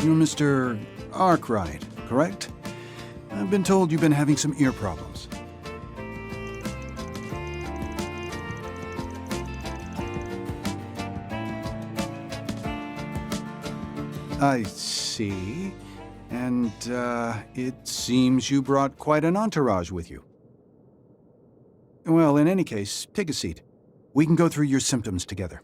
You're Mr. Arkride, correct? I've been told you've been having some ear problems. I see. And, it seems you brought quite an entourage with you. Well, in any case, take a seat. We can go through your symptoms together.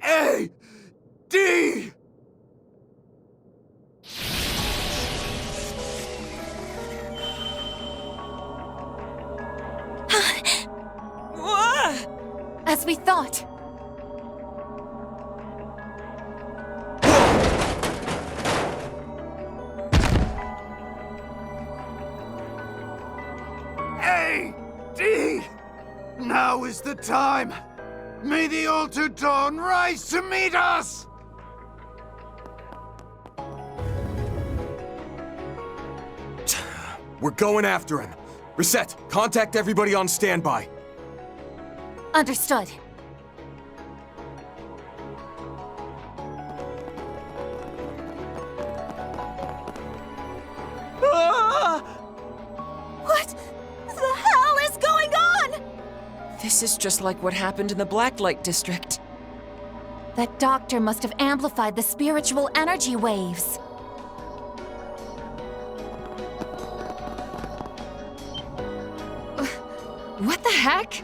A! D! As we thought. is the time! May the altered dawn rise to meet us! We're going after him. Reset, contact everybody on standby. Understood. What the hell is going on? This is just like what happened in the Blacklight District. That doctor must have amplified the spiritual energy waves. What the heck?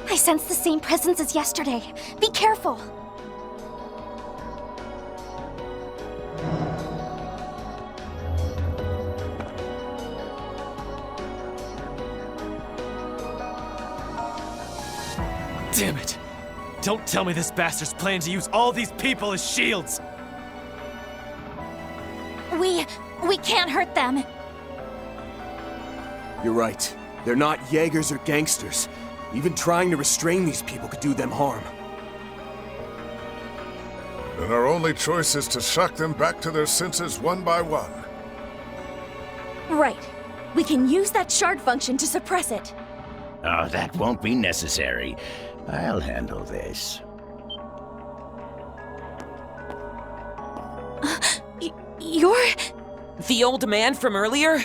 I sense the same presence as yesterday. Be careful. Damn it! Don't tell me this bastard's planning to use all these people as shields! We can't hurt them. You're right. They're not Jaegers or gangsters. Even trying to restrain these people could do them harm. Then our only choice is to shock them back to their senses one by one. Right. We can use that shard function to suppress it. Oh, that won't be necessary. I'll handle this. You're... The old man from earlier?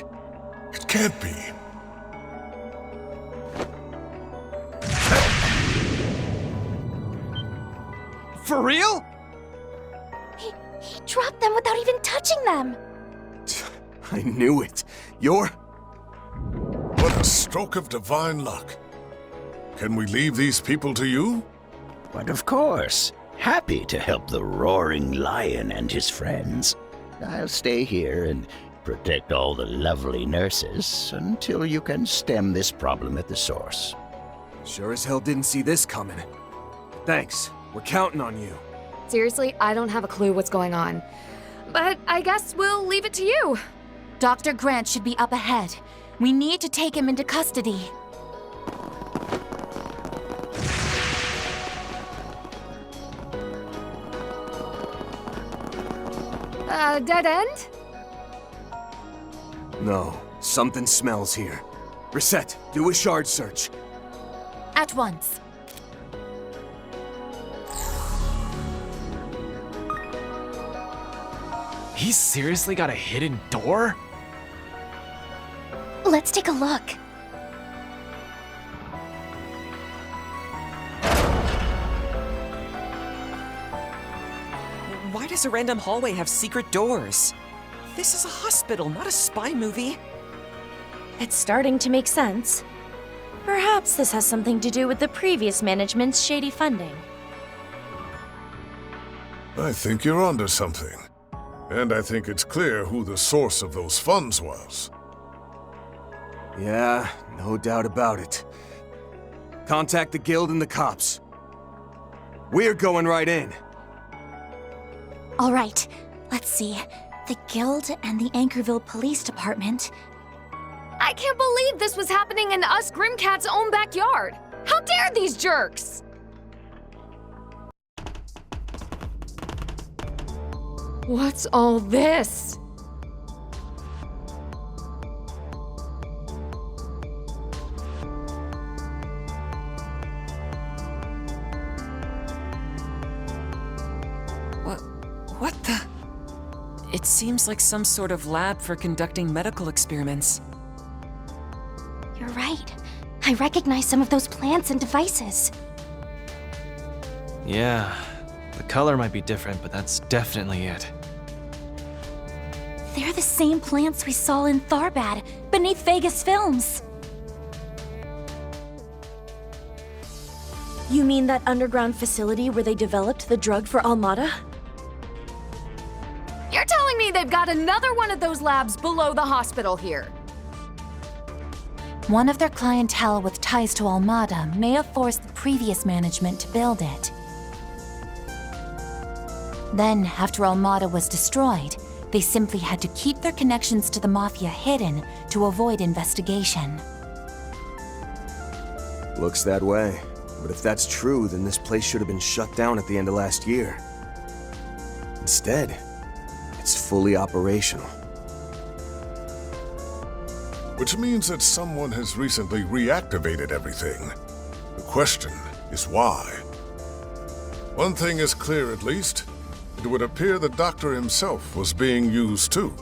It can't be. For real? He dropped them without even touching them. I knew it. You're... What a stroke of divine luck. Can we leave these people to you? But of course, happy to help the roaring lion and his friends. I'll stay here and protect all the lovely nurses until you can stem this problem at the source. Sure as hell didn't see this coming. Thanks. We're counting on you. Seriously, I don't have a clue what's going on. But I guess we'll leave it to you. Dr. Grant should be up ahead. We need to take him into custody. Dead end? No, something smells here. Reset, do a shard search. At once. He's seriously got a hidden door? Let's take a look. Why does a random hallway have secret doors? This is a hospital, not a spy movie. It's starting to make sense. Perhaps this has something to do with the previous management's shady funding. I think you're onto something. And I think it's clear who the source of those funds was. Yeah, no doubt about it. Contact the guild and the cops. We're going right in. All right, let's see. The Guild and the Anchorville Police Department. I can't believe this was happening in us Grimcat's own backyard. How dare these jerks! What's all this? What the? It seems like some sort of lab for conducting medical experiments. You're right. I recognize some of those plants and devices. Yeah, the color might be different, but that's definitely it. They're the same plants we saw in Tharbad, beneath Vegas Films. You mean that underground facility where they developed the drug for Almada? You're telling me they've got another one of those labs below the hospital here? One of their clientele with ties to Almada may have forced the previous management to build it. Then, after Almada was destroyed, they simply had to keep their connections to the Mafia hidden to avoid investigation. Looks that way. But if that's true, then this place should have been shut down at the end of last year. Instead, it's fully operational. Which means that someone has recently reactivated everything. The question is why? One thing is clear at least. It would appear the doctor himself was being used too.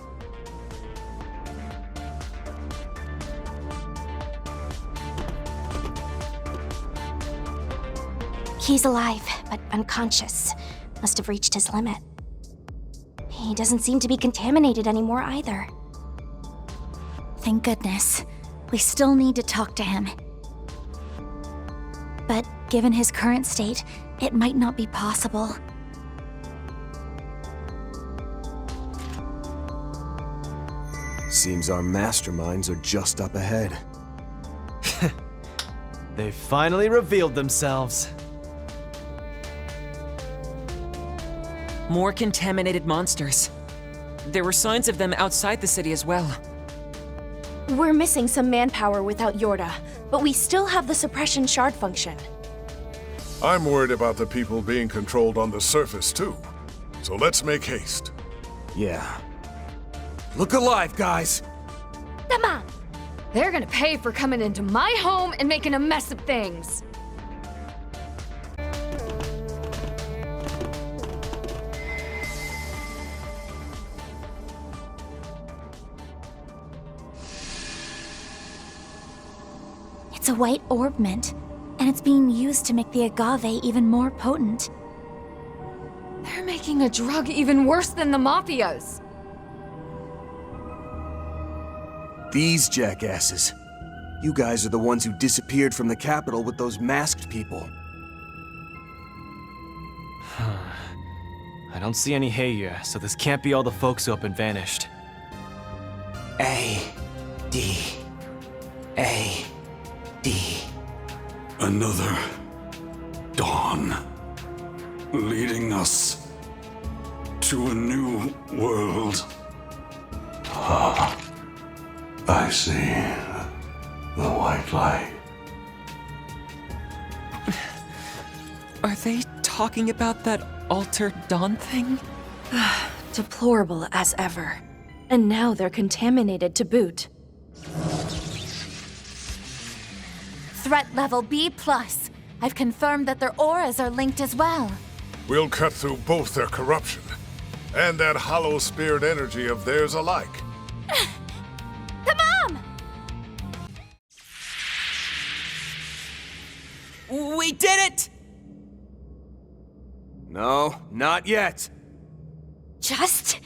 He's alive, but unconscious. Must have reached his limit. He doesn't seem to be contaminated anymore either. Thank goodness. We still need to talk to him. But given his current state, it might not be possible. Seems our masterminds are just up ahead. They finally revealed themselves. More contaminated monsters. There were signs of them outside the city as well. We're missing some manpower without Yorda, but we still have the suppression shard function. I'm worried about the people being controlled on the surface too. So let's make haste. Yeah. Look alive, guys! Come on! They're gonna pay for coming into my home and making a mess of things. It's a white orb mint, and it's being used to make the agave even more potent. They're making a drug even worse than the Mafia's. These jackasses. You guys are the ones who disappeared from the capital with those masked people. I don't see any Heya, so this can't be all the folks who up and vanished. A-D. Another dawn, leading us to a new world. I see the white light. Are they talking about that altered dawn thing? Deplorable as ever. And now they're contaminated to boot. Threat level B+. I've confirmed that their auras are linked as well. We'll cut through both their corruption and that hollow spirit energy of theirs alike. Come on! We did it! No, not yet. Just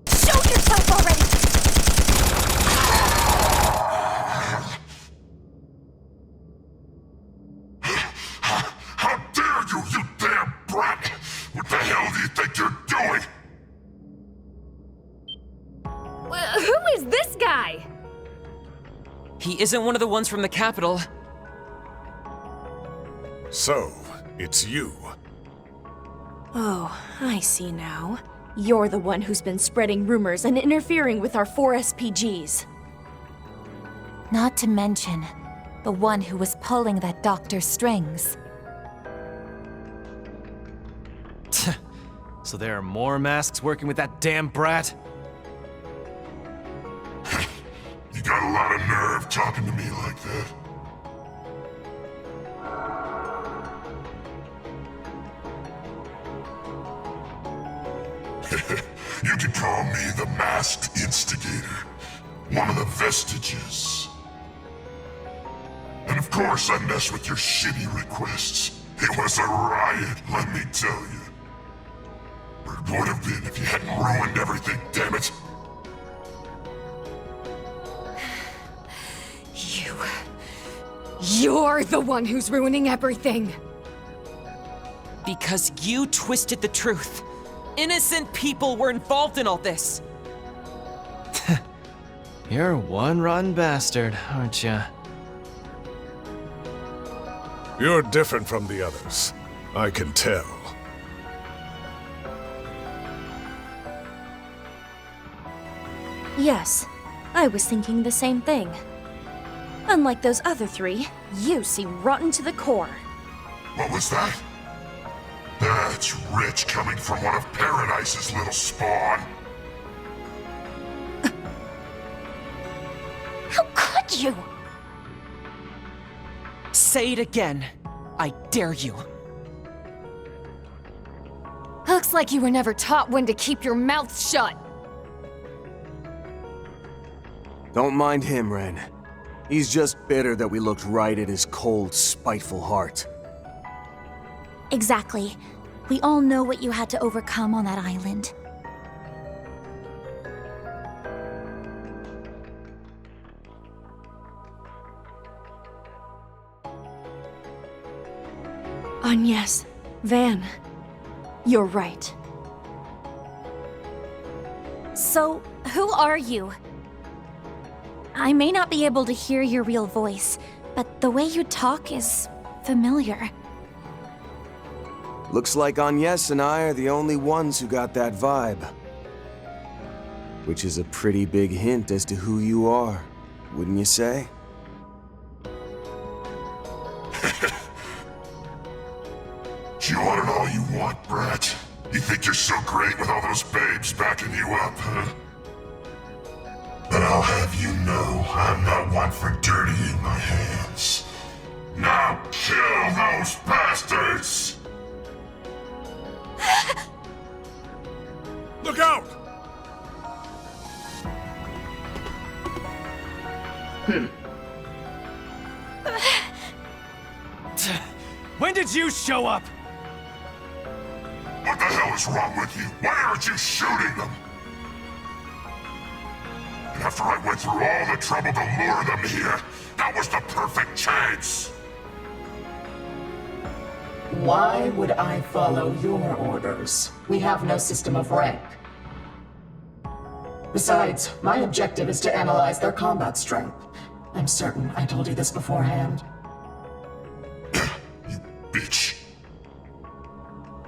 show yourself already! How dare you, you damn brat! What the hell do you think you're doing? Who is this guy? He isn't one of the ones from the capital. So, it's you. Oh, I see now. You're the one who's been spreading rumors and interfering with our 4 SPGs. Not to mention, the one who was pulling that doctor's strings. So there are more masks working with that damn brat? You got a lot of nerve talking to me like that. You can call me the Masked Instigator, one of the vestiges. And of course I messed with your shitty requests. It was a riot, let me tell you. Or it would have been if you hadn't ruined everything, damn it. You're the one who's ruining everything. Because you twisted the truth. Innocent people were involved in all this. You're one rotten bastard, aren't ya? You're different from the others. I can tell. Yes, I was thinking the same thing. Unlike those other three, you seem rotten to the core. What was that? That's rich coming from one of Paradise's little spawn. How could you? Say it again. I dare you. Looks like you were never taught when to keep your mouth shut. Don't mind him, Ren. He's just bitter that we looked right at his cold, spiteful heart. Exactly. We all know what you had to overcome on that island. Agnes, Van, you're right. So, who are you? I may not be able to hear your real voice, but the way you talk is familiar. Looks like Agnes and I are the only ones who got that vibe. Which is a pretty big hint as to who you are, wouldn't you say? You want it all you want, Brett. You think you're so great with all those babes backing you up, huh? But I'll have you know I'm not one for dirtying my hands. Now kill those bastards! Look out! When did you show up? What the hell is wrong with you? Why aren't you shooting them? And after I went through all the trouble to lure them here, that was the perfect chance! Why would I follow your orders? We have no system of rank. Besides, my objective is to analyze their combat strength. I'm certain I told you this beforehand. You bitch.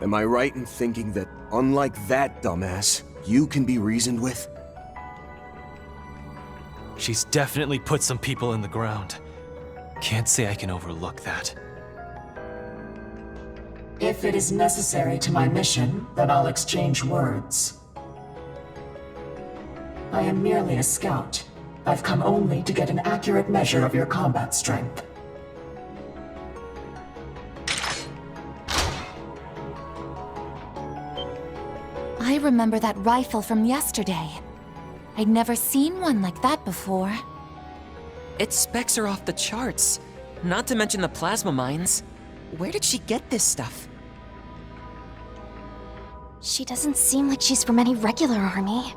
Am I right in thinking that, unlike that dumbass, you can be reasoned with? She's definitely put some people in the ground. Can't say I can overlook that. If it is necessary to my mission, then I'll exchange words. I am merely a scout. I've come only to get an accurate measure of your combat strength. I remember that rifle from yesterday. I'd never seen one like that before. Its specs are off the charts. Not to mention the plasma mines. Where did she get this stuff? She doesn't seem like she's from any regular army.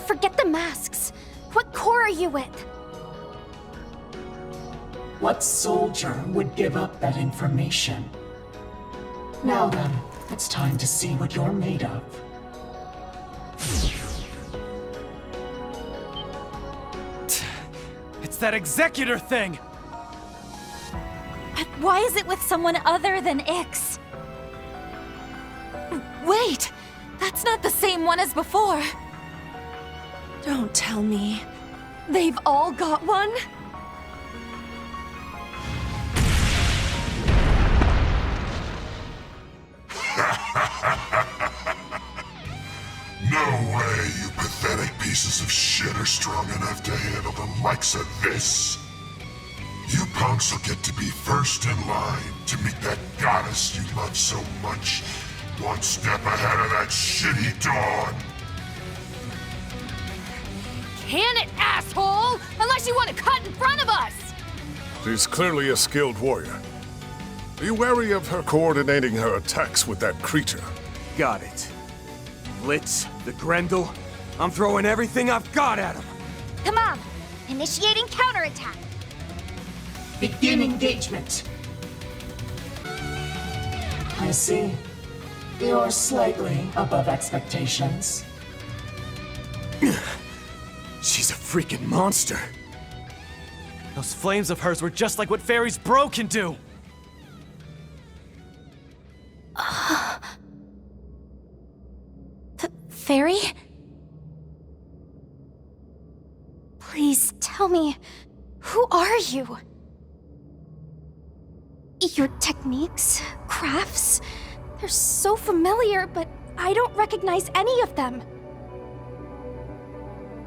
Forget the masks. What corps are you with? What soldier would give up that information? Now then, it's time to see what you're made of. It's that executor thing! But why is it with someone other than Ix? Wait! That's not the same one as before! Don't tell me. They've all got one? No way, you pathetic pieces of shit are strong enough to handle the likes of this. You punks will get to be first in line to meet that goddess you love so much. One step ahead of that shitty Dawn. Can it, asshole? Unless you want to cut in front of us! She's clearly a skilled warrior. Be wary of her coordinating her attacks with that creature. Got it. Blitz, the Grendel, I'm throwing everything I've got at him. Come on! Initiating counterattack! Begin engagement. I see. You're slightly above expectations. She's a freaking monster. Those flames of hers were just like what Fairy's bro can do! Fairy? Please. Please tell me, who are you? Your techniques, crafts, they're so familiar, but I don't recognize any of them.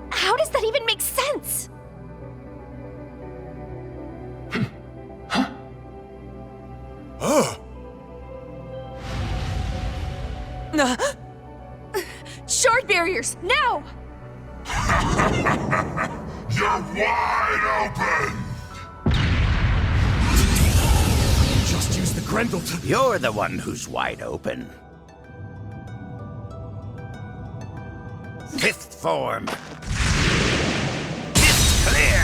How does that even make sense? Shard barriers, now! You're wide open! Just use the Grendel to... You're the one who's wide open. Fifth form. Fist clear!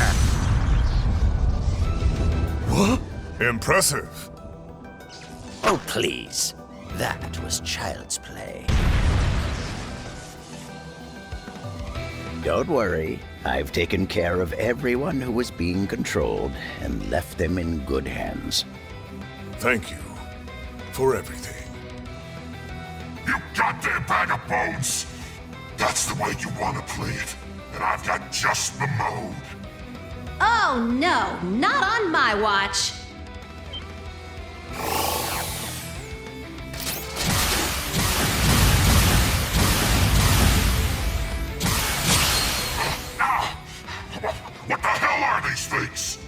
What? Impressive. Oh, please. That was child's play. Don't worry. I've taken care of everyone who was being controlled and left them in good hands. Thank you for everything. You goddamn bag of bones! That's the way you want to play it, and I've got just the mode. Oh no, not on my watch. What the hell are these things?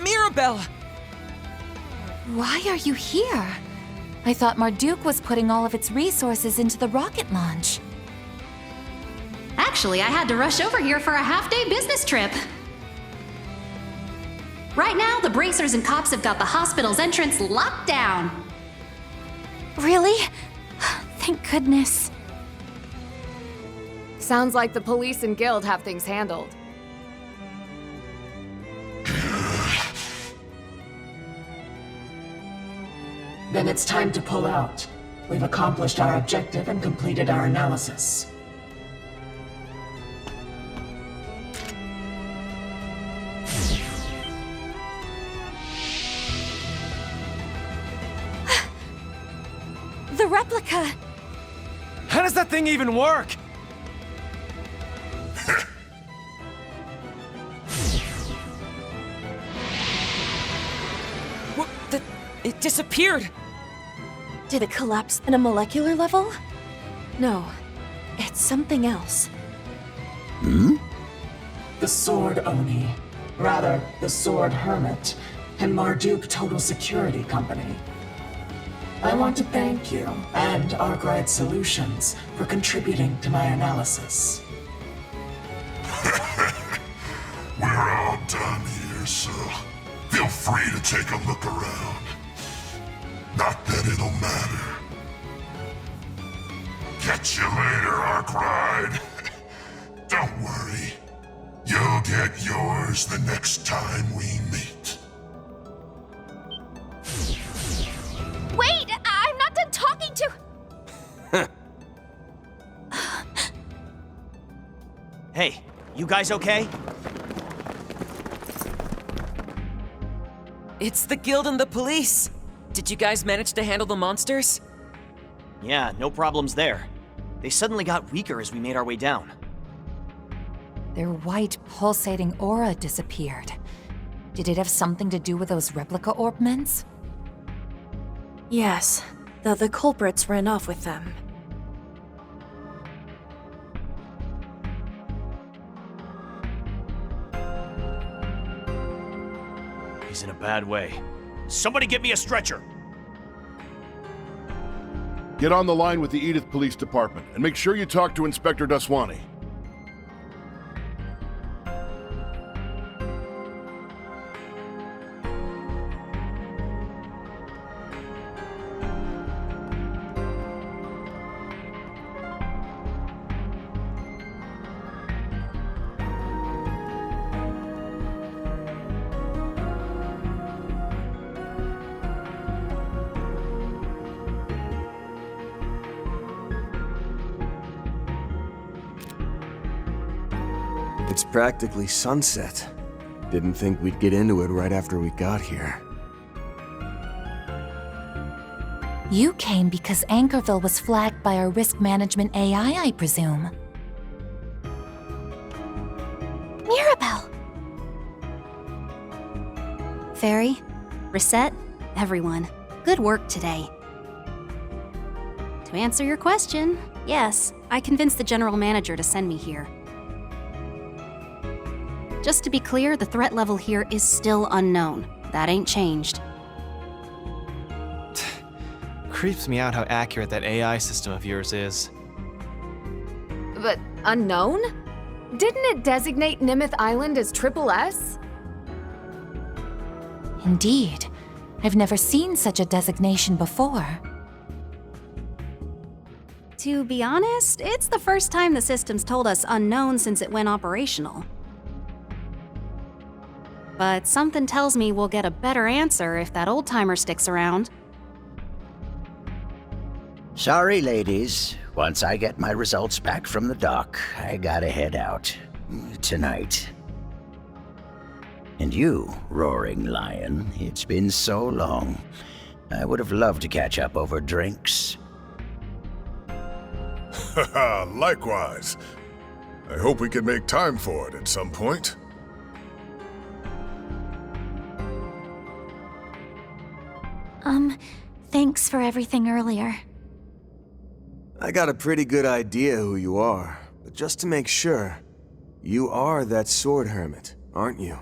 Mirabelle! Why are you here? I thought Marduk was putting all of its resources into the rocket launch. Actually, I had to rush over here for a half-day business trip. Right now, the bracers and cops have got the hospital's entrance locked down. Really? Thank goodness. Sounds like the police and guild have things handled. Then it's time to pull out. We've accomplished our objective and completed our analysis. The replica! How does that thing even work? What the... It disappeared! Did it collapse at a molecular level? No, it's something else. Hmm? The Sword Oni. Rather, the Sword Hermit. And Marduk Total Security Company. I want to thank you and Arkride Solutions for contributing to my analysis. We're all done here, so feel free to take a look around. Not that it'll matter. Catch you later, Arkride. Don't worry. You'll get yours the next time we meet. Wait! I'm not done talking to... Hey, you guys okay? It's the guild and the police! Did you guys manage to handle the monsters? Yeah, no problems there. They suddenly got weaker as we made our way down. Their white, pulsating aura disappeared. Did it have something to do with those replica orbments? Yes, though the culprits ran off with them. He's in a bad way. Somebody get me a stretcher! Get on the line with the Edith Police Department, and make sure you talk to Inspector Daswani. It's practically sunset. Didn't think we'd get into it right after we got here. You came because Anchorville was flagged by our risk management AI, I presume. Mirabelle! Fairy, Reset, everyone, good work today. To answer your question, yes, I convinced the general manager to send me here. Just to be clear, the threat level here is still unknown. That ain't changed. Creeps me out how accurate that AI system of yours is. But unknown? Didn't it designate Nimith Island as Triple S? Indeed. I've never seen such a designation before. To be honest, it's the first time the system's told us unknown since it went operational. But something tells me we'll get a better answer if that old-timer sticks around. Sorry, ladies. Once I get my results back from the doc, I gotta head out. Tonight. And you, Roaring Lion, it's been so long. I would have loved to catch up over drinks. Haha, likewise. I hope we can make time for it at some point. Thanks for everything earlier. I got a pretty good idea who you are, but just to make sure, you are that sword hermit, aren't you?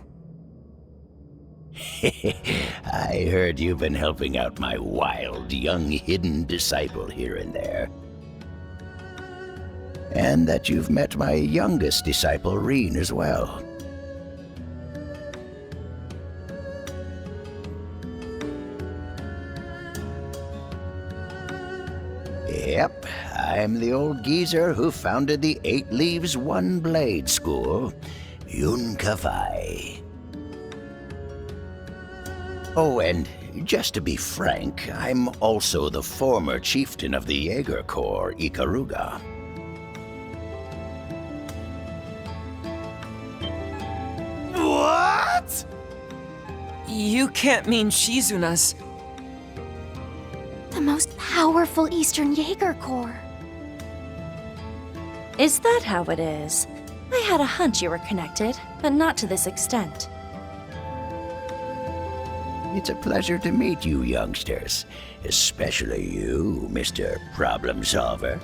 I heard you've been helping out my wild, young, hidden disciple here and there. And that you've met my youngest disciple, Reen, as well. Yep, I'm the old geezer who founded the 8 Leaves, 1 Blade School, Yun Kafai. Oh, and just to be frank, I'm also the former chieftain of the Jaeger Corps, Ikaruga. What? You can't mean Shizuna's... The most powerful Eastern Jaeger Corps. Is that how it is? I had a hunch you were connected, but not to this extent. It's a pleasure to meet you, youngsters. Especially you, Mr. Problem Solver.